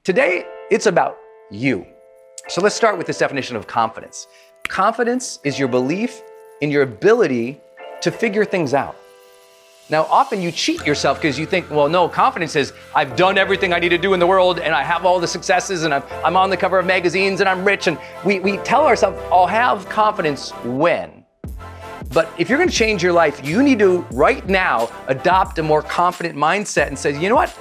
Today, it's about you. So let's start with this definition of confidence. Confidence is your belief in your ability to figure things out. Now, often you cheat yourself because you think, well, no, confidence is I've done everything I need to do in the world and I have all the successes and I'm on the cover of magazines and I'm rich. And we tell ourselves, I'll have confidence when. But if you're going to change your life, you need to right now adopt a more confident mindset and say, you know what?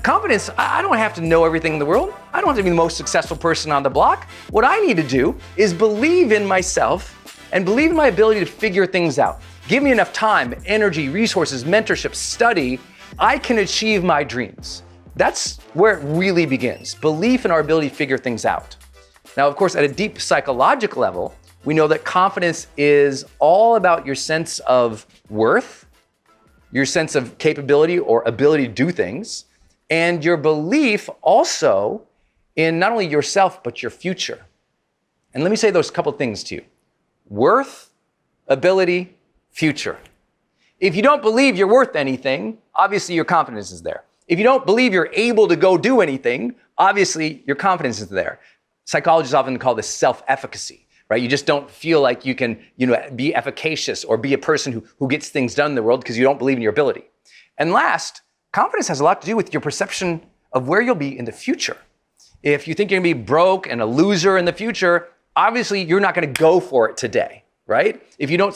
Confidence, I don't have to know everything in the world. I don't have to be the most successful person on the block. What I need to do is believe in myself and believe in my ability to figure things out. Give me enough time, energy, resources, mentorship, study. I can achieve my dreams. That's where it really begins. Belief in our ability to figure things out. Now, of course, at a deep psychological level, we know that confidence is all about your sense of worth, your sense of capability or ability to do things, and your belief also in not only yourself, but your future. And let me say those couple things to you. Worth, ability, future. If you don't believe you're worth anything, obviously your confidence is there. If you don't believe you're able to go do anything, obviously your confidence is there. Psychologists often call this self-efficacy, right? You just don't feel like you can, be efficacious or be a person who gets things done in the world because you don't believe in your ability. And last, confidence has a lot to do with your perception of where you'll be in the future. If you think you're gonna be broke and a loser in the future, obviously you're not gonna go for it today, right? If you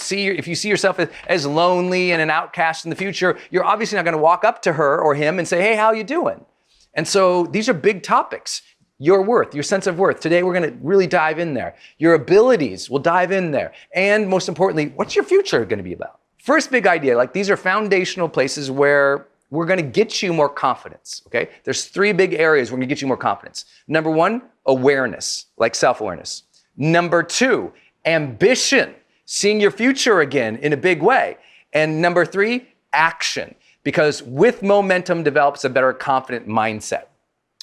see yourself as lonely and an outcast in the future, you're obviously not gonna walk up to her or him and say, hey, how you doing? And so these are big topics. Your worth, your sense of worth. Today, we're gonna really dive in there. Your abilities, we'll dive in there. And most importantly, what's your future gonna be about? First big idea, these are foundational places where we're gonna get you more confidence, okay? There's three big areas we're gonna get you more confidence. Number one, awareness, like self-awareness. Number two, ambition, seeing your future again in a big way. And number three, action, because with momentum develops a better confident mindset.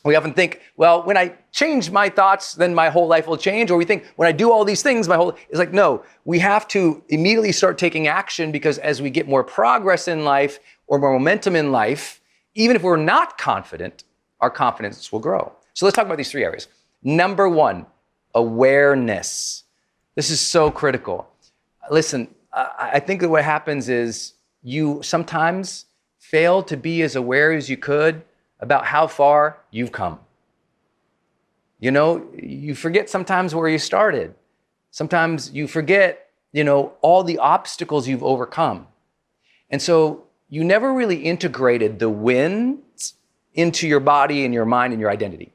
We often think, well, when I change my thoughts, then my whole life will change. Or we think when I do all these things, it's like, no, we have to immediately start taking action because as we get more progress in life or more momentum in life, even if we're not confident, our confidence will grow. So let's talk about these three areas. Number one, awareness. This is so critical. Listen, I think that what happens is you sometimes fail to be as aware as you could about how far you've come. You forget sometimes where you started. Sometimes you forget, all the obstacles you've overcome. And so you never really integrated the wins into your body and your mind and your identity,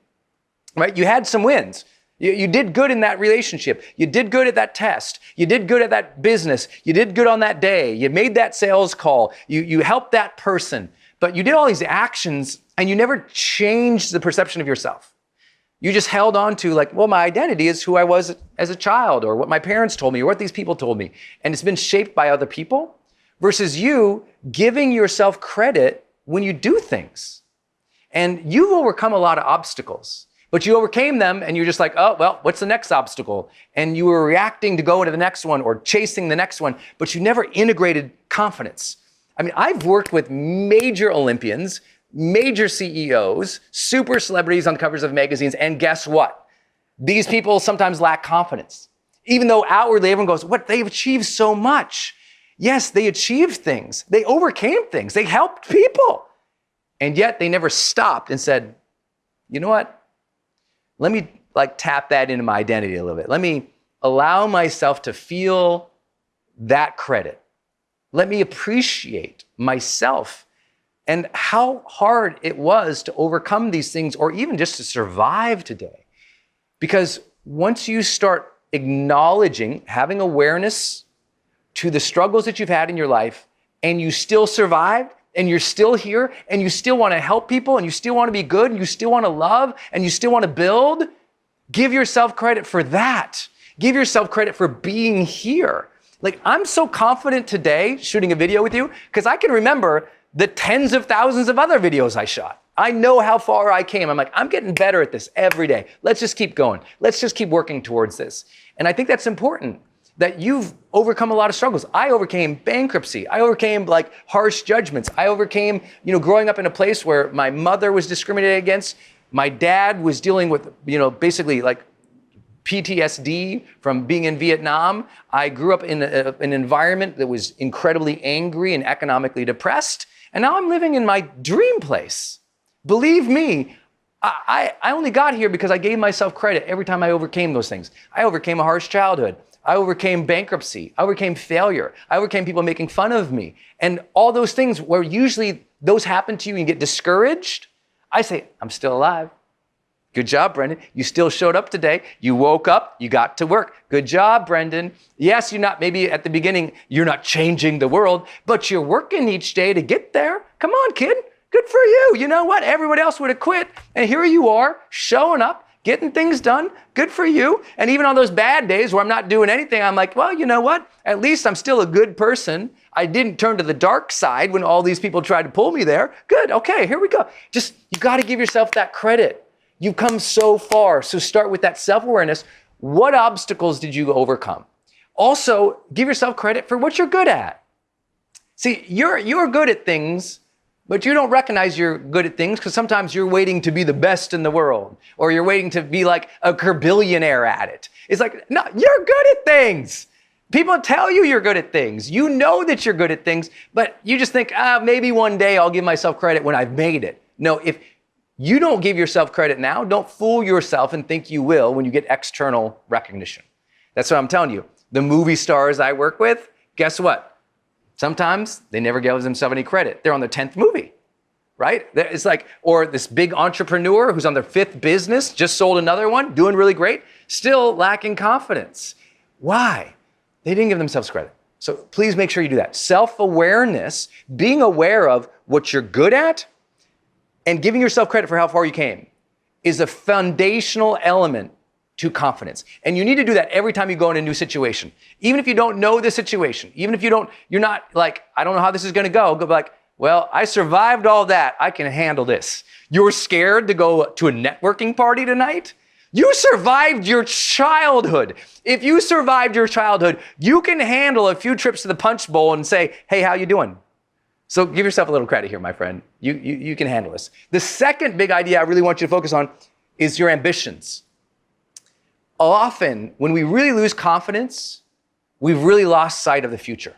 right? You had some wins. You did good in that relationship. You did good at that test. You did good at that business. You did good on that day. You made that sales call. You helped that person. But you did all these actions and you never changed the perception of yourself. You just held on to my identity is who I was as a child or what my parents told me or what these people told me. And it's been shaped by other people versus you giving yourself credit when you do things. And you've overcome a lot of obstacles, but you overcame them and you're just like, oh, well, what's the next obstacle? And you were reacting to go into the next one or chasing the next one, but you never integrated confidence. I've worked with major Olympians, major CEOs, super celebrities on covers of magazines, and guess what? These people sometimes lack confidence. Even though outwardly everyone goes, what, they've achieved so much. Yes, they achieved things. They overcame things. They helped people. And yet they never stopped and said, you know what? Let me tap that into my identity a little bit. Let me allow myself to feel that credit. Let me appreciate myself and how hard it was to overcome these things or even just to survive today. Because once you start acknowledging, having awareness to the struggles that you've had in your life and you still survived and you're still here and you still want to help people and you still want to be good and you still want to love and you still want to build, give yourself credit for that. Give yourself credit for being here. I'm so confident today shooting a video with you because I can remember the tens of thousands of other videos I shot. I know how far I came. I'm getting better at this every day. Let's just keep going. Let's just keep working towards this. And I think that's important that you've overcome a lot of struggles. I overcame bankruptcy. I overcame harsh judgments. I overcame, growing up in a place where my mother was discriminated against. My dad was dealing with, basically like PTSD from being in Vietnam. I grew up in an environment that was incredibly angry and economically depressed. And now I'm living in my dream place. Believe me, I only got here because I gave myself credit every time I overcame those things. I overcame a harsh childhood. I overcame bankruptcy. I overcame failure. I overcame people making fun of me. And all those things where usually those happen to you and you get discouraged, I say, I'm still alive. Good job, Brendon. You still showed up today. You woke up, you got to work. Good job, Brendon. Yes, maybe at the beginning, you're not changing the world, but you're working each day to get there. Come on, kid. Good for you. You know what? Everyone else would have quit. And here you are, showing up, getting things done. Good for you. And even on those bad days where I'm not doing anything, I'm like, well, you know what? At least I'm still a good person. I didn't turn to the dark side when all these people tried to pull me there. Good. Okay, here we go. You got to give yourself that credit. You've come so far. So start with that self-awareness. What obstacles did you overcome? Also, give yourself credit for what you're good at. See, you're good at things, but you don't recognize you're good at things because sometimes you're waiting to be the best in the world, or you're waiting to be like a billionaire at it. It's like, no, you're good at things. People tell you you're good at things. You know that you're good at things, but you just think, maybe one day I'll give myself credit when I've made it. No, if you don't give yourself credit now, don't fool yourself and think you will when you get external recognition. That's what I'm telling you. The movie stars I work with, guess what? Sometimes they never give themselves any credit. They're on their 10th movie, right? It's like, or this big entrepreneur who's on their 5th business, just sold another one, doing really great, still lacking confidence. Why? They didn't give themselves credit. So please make sure you do that. Self-awareness, being aware of what you're good at, and giving yourself credit for how far you came is a foundational element to confidence. And you need to do that every time you go in a new situation. Even if you don't know the situation, even if you're not like, I don't know how this is gonna go like, well, I survived all that, I can handle this. You're scared to go to a networking party tonight? You survived your childhood. If you survived your childhood, you can handle a few trips to the punch bowl and say, hey, how you doing? So give yourself a little credit here, my friend. You can handle this. The second big idea I really want you to focus on is your ambitions. Often, when we really lose confidence, we've really lost sight of the future.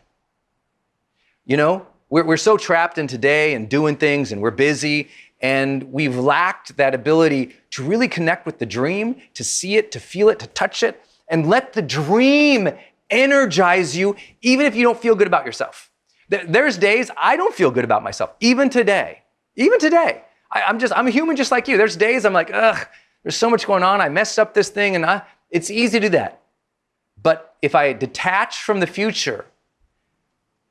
We're so trapped in today and doing things, and we're busy, and we've lacked that ability to really connect with the dream, to see it, to feel it, to touch it, and let the dream energize you, even if you don't feel good about yourself. There's days I don't feel good about myself, even today. I'm a human just like you. There's days I'm like, there's so much going on. I messed up this thing, and it's easy to do that. But if I detach from the future,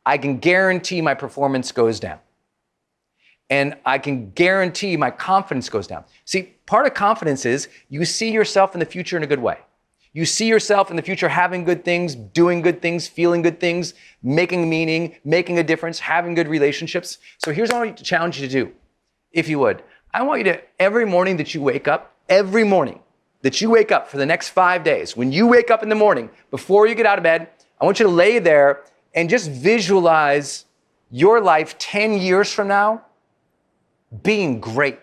I can guarantee my performance goes down. And I can guarantee my confidence goes down. See, part of confidence is you see yourself in the future in a good way. You see yourself in the future having good things, doing good things, feeling good things, making meaning, making a difference, having good relationships. So here's what I want to challenge you to do, if you would. I want you to, every morning that you wake up for the next 5 days, when you wake up in the morning, before you get out of bed, I want you to lay there and just visualize your life 10 years from now being great.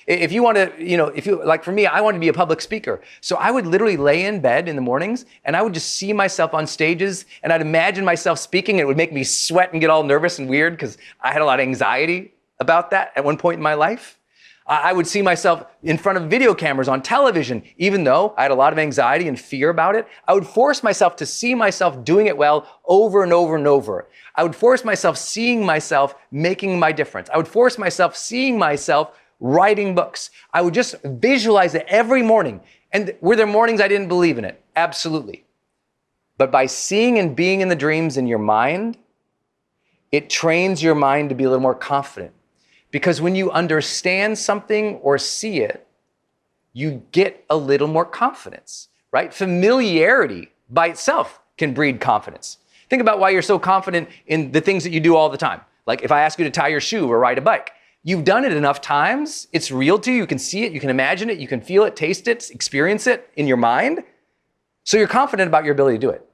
If you want to, like for me, I want to be a public speaker. So I would literally lay in bed in the mornings and I would just see myself on stages and I'd imagine myself speaking. And it would make me sweat and get all nervous and weird because I had a lot of anxiety about that at one point in my life. I would see myself in front of video cameras on television, even though I had a lot of anxiety and fear about it. I would force myself to see myself doing it well over and over and over. I would force myself seeing myself making my difference. I would force myself seeing myself writing books. I would just visualize it every morning. And were there mornings I didn't believe in it? Absolutely. But by seeing and being in the dreams in your mind, it trains your mind to be a little more confident. Because when you understand something or see it, you get a little more confidence, right? Familiarity by itself can breed confidence. Think about why you're so confident in the things that you do all the time. Like if I ask you to tie your shoe or ride a bike, you've done it enough times, it's real to you, you can see it, you can imagine it, you can feel it, taste it, experience it in your mind. So you're confident about your ability to do it.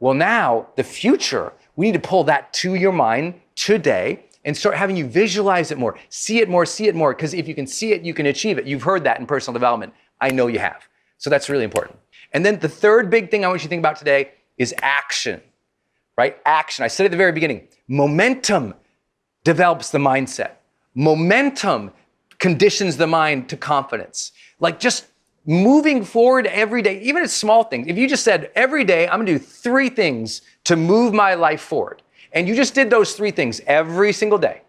Well, now, the future, we need to pull that to your mind today and start having you visualize it more, see it more, because if you can see it, you can achieve it. You've heard that in personal development. I know you have. So that's really important. And then the third big thing I want you to think about today is action, right? Action. I said at the very beginning, momentum develops the mindset. Momentum conditions the mind to confidence. Like just moving forward every day, even at small things. If you just said, every day, I'm gonna do 3 things to move my life forward. And you just did those 3 things every single day.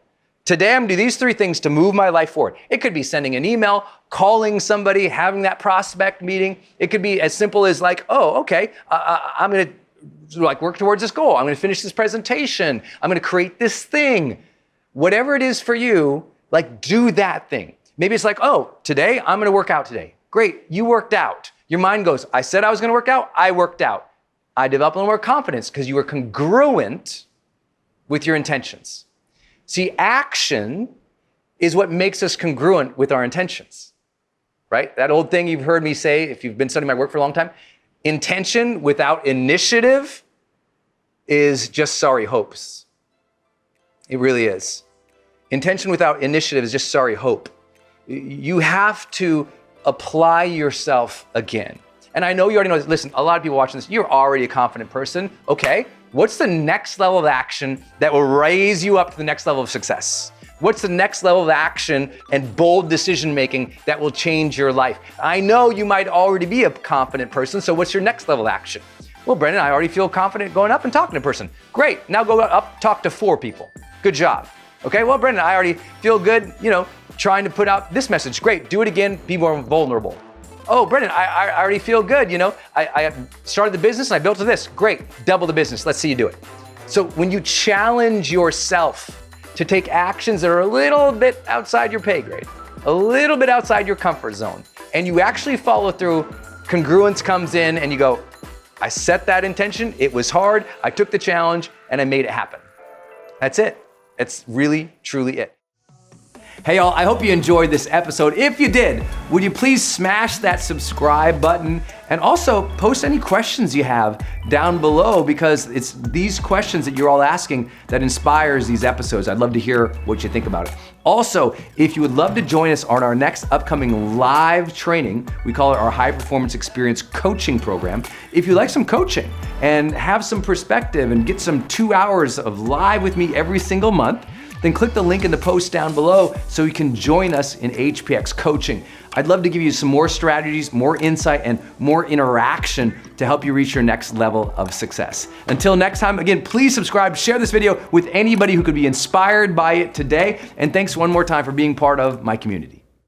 Today, I'm gonna do these 3 things to move my life forward. It could be sending an email, calling somebody, having that prospect meeting. It could be as simple as like, oh, okay, I'm gonna work towards this goal. I'm gonna finish this presentation. I'm gonna create this thing. Whatever it is for you, do that thing. Maybe it's like, oh, today, I'm gonna work out today. Great, you worked out. Your mind goes, I said I was gonna work out, I worked out. I developed a little more confidence because you were congruent with your intentions. See, action is what makes us congruent with our intentions, right? That old thing you've heard me say, if you've been studying my work for a long time, intention without initiative is just sorry hopes. It really is. Intention without initiative is just sorry hope. You have to apply yourself again. And I know you already know this. Listen, a lot of people watching this, you're already a confident person. Okay, what's the next level of action that will raise you up to the next level of success? What's the next level of action and bold decision making that will change your life? I know you might already be a confident person, so what's your next level of action? Well, Brendon, I already feel confident going up and talking to a person. Great, now go up, talk to 4 people. Good job. Okay, well, Brendon, I already feel good, trying to put out this message. Great, do it again, be more vulnerable. Oh, Brendon, I already feel good, I started the business and I built to this. Great, double the business, let's see you do it. So when you challenge yourself to take actions that are a little bit outside your pay grade, a little bit outside your comfort zone, and you actually follow through, congruence comes in and you go, I set that intention, it was hard, I took the challenge, and I made it happen. That's it. That's really, truly it. Hey y'all, I hope you enjoyed this episode. If you did, would you please smash that subscribe button and also post any questions you have down below, because it's these questions that you're all asking that inspires these episodes. I'd love to hear what you think about it. Also, if you would love to join us on our next upcoming live training, we call it our High Performance Experience Coaching Program. If you like some coaching and have some perspective and get some 2 hours of live with me every single month, then click the link in the post down below so you can join us in HPX coaching. I'd love to give you some more strategies, more insight, and more interaction to help you reach your next level of success. Until next time, again, please subscribe, share this video with anybody who could be inspired by it today, and thanks one more time for being part of my community.